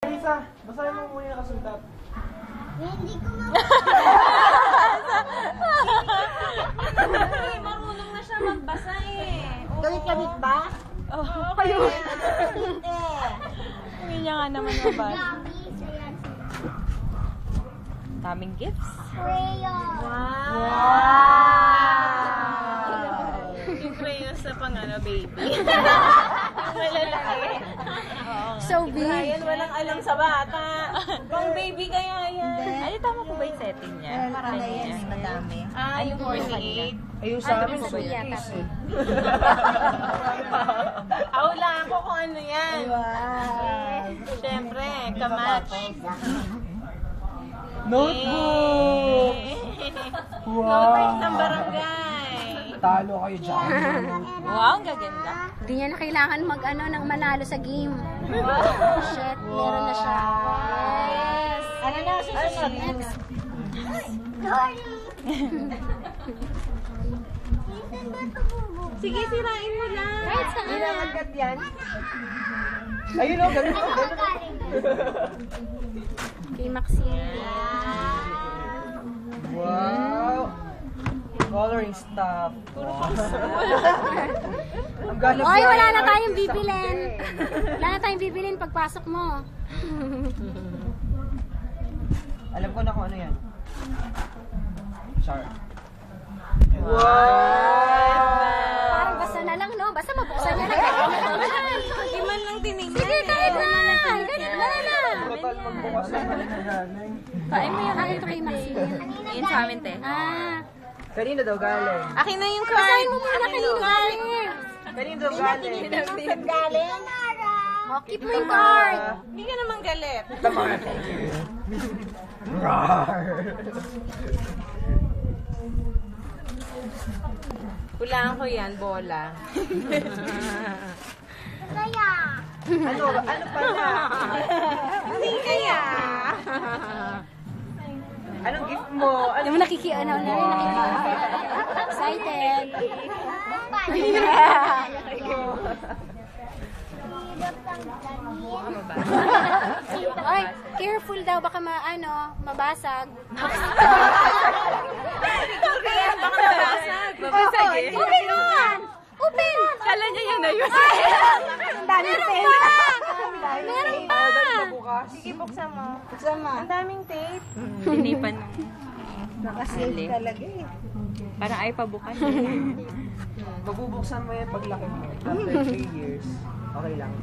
Lisa, basahin mo muna yung nakasulat. Hindi ko marunong na siya magbasa eh. Galit-galit ba? Oo, kayo. Galit eh. Hindi niya nga naman mabasa. Daming gifts. Crayon. Yung crayons sa pang baby. Malalaki. So big. Ryan, walang alam sa bata. Pang baby kaya yan. Ay, tama ko ba yung setting niya? Parang na yan, madami. Yung 48. Ayun sa amin, Ano yata? Wala ako kung ano yan. Wow. Siyempre, kamatch. notebook! Notebook ng barangay. Talo kayo dyan. Wow, ang gaganda. Hindi niya na kailangan ng manalo sa game. Shit, meron na siya. Yes. Ano na susunod? Next. Sige, sirain mo lang. Kahit saan. Hindi na magkat yan. Ayun o, ganun o, ganun. Kay Maxine. Wow! Coloring stuff. Wow. Ang ganda Oy, wala na flying tayong artist bibilin. ako. Wala na tayong bibilin pagpasok mo. Alam ko na kung ano yan. Char. Parang basta na lang, no? Basta mabuksan niya na. Hindi man lang tinignan. Sige, kahit na. Ganit na na. Total magbukas na galing. Kain mo yung ito kay Maxine. Yun sa amin, te. Kanina daw galing. Akin na yung Basahin card. mo muna kanino galing. Kanina daw galing. Galing. Oh, keep mo yung card. Hindi ka naman galit. Tama na, thank you. Rar! Hulaan ko yan, bola. Kaya. Ano pala? Hindi kaya. Anong gift mo? Ano mo nakikita na rin nakikita. Excited. Oy, careful daw baka mabasag. Kaya baka mabasag. Mabasag eh. Open naman. Open. Kala niya yan na yun. Ang daming pera. Meron pa. Bukas. Sige, buksan mo. Sama. Ang daming tape. Hindi pa na. Nakasave talaga eh. Parang ay pabukas. Mabubuksan mo yan paglaki mo. After 3 years. Okay lang.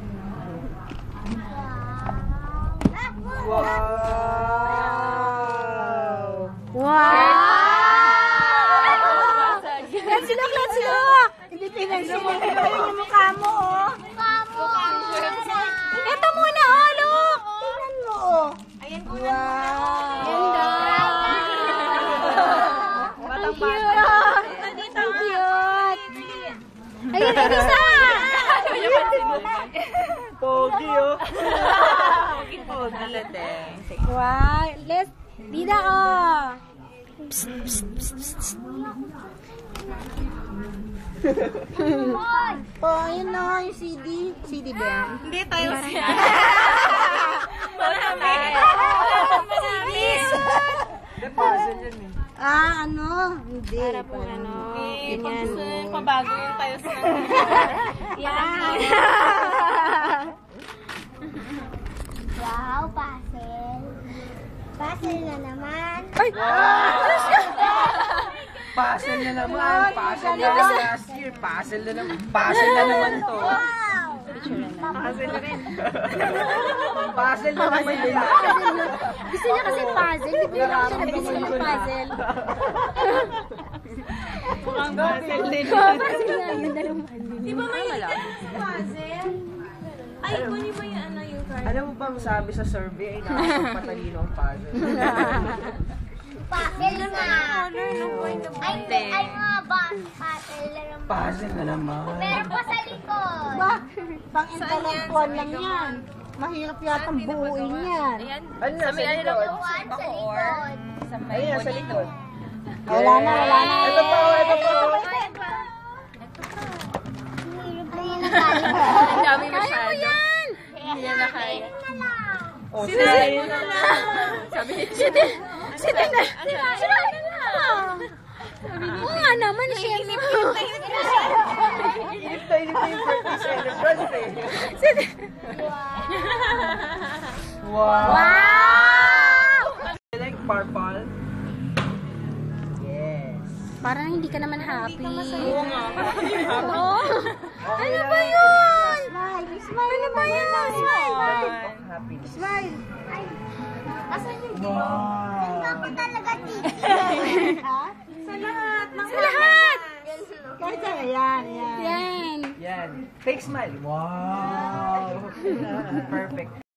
Wow! Wow! Let's look, let's look! Hindi pinagsimula yung mukha mo, oh. Mukha mo. Ito muna, oh, look! Tingnan mo, oh. Ayan ko Wow. Ganda! Batang Cute! Ang cute! Ayun, ang isa! Pogi, oh! Wow! Let's... Dida, oh! Oh, yun na yung CD. CD ba yan? Hindi tayo siya. Marami. Puzzle yan eh. Ah, ano? Hindi. Para po Pabago yung tayo sa Yan! Wow, puzzle. Puzzle na naman. Ay! Puzzle na naman. Puzzle na naman last year. Puzzle na naman. Puzzle na naman to. Wow. Puzzle na rin. Puzzle na naman nila. Gusto niya kasi puzzle. Bibili lang siya na gusto ng puzzle. Mukhang puzzle din. Puzzle na yun, dalawang Di ba may puzzle? Ay, kunin mo yung yung card. Alam mo bang sabi sa survey ay nakakapagpatalino ang puzzle? Puzzle na. Ay mga ba? Puzzle na naman. Puzzle na naman. Meron pa sa likod. Pang-intellectual lang yan. Mahirap yatang buuin yan. Ayan. Ano na sa likod? One sa likod. Sa may Ayun, sa likod. Wala na, wala na. Ito pa, ito pa. Ang dami Kaya mo masyado. yan! Hindi na kaya. O, Oh, Sinabi mo na lang. Sabi ni Sinabi na. Sinabi na lang. Oo nga naman, chef. Inip na yung birthday celebrant eh. Wow! Wow! I like purple. Yes. Parang hindi ka naman happy. Oo nga. Oo. Ano ba yun? Ano ba yun? Happy. Smile. Ay, asan yung Wow! ako talaga titi? Sa lahat. Sa lahat! Kahit yan. Yan. Yan. Fake smile. Wow! Perfect.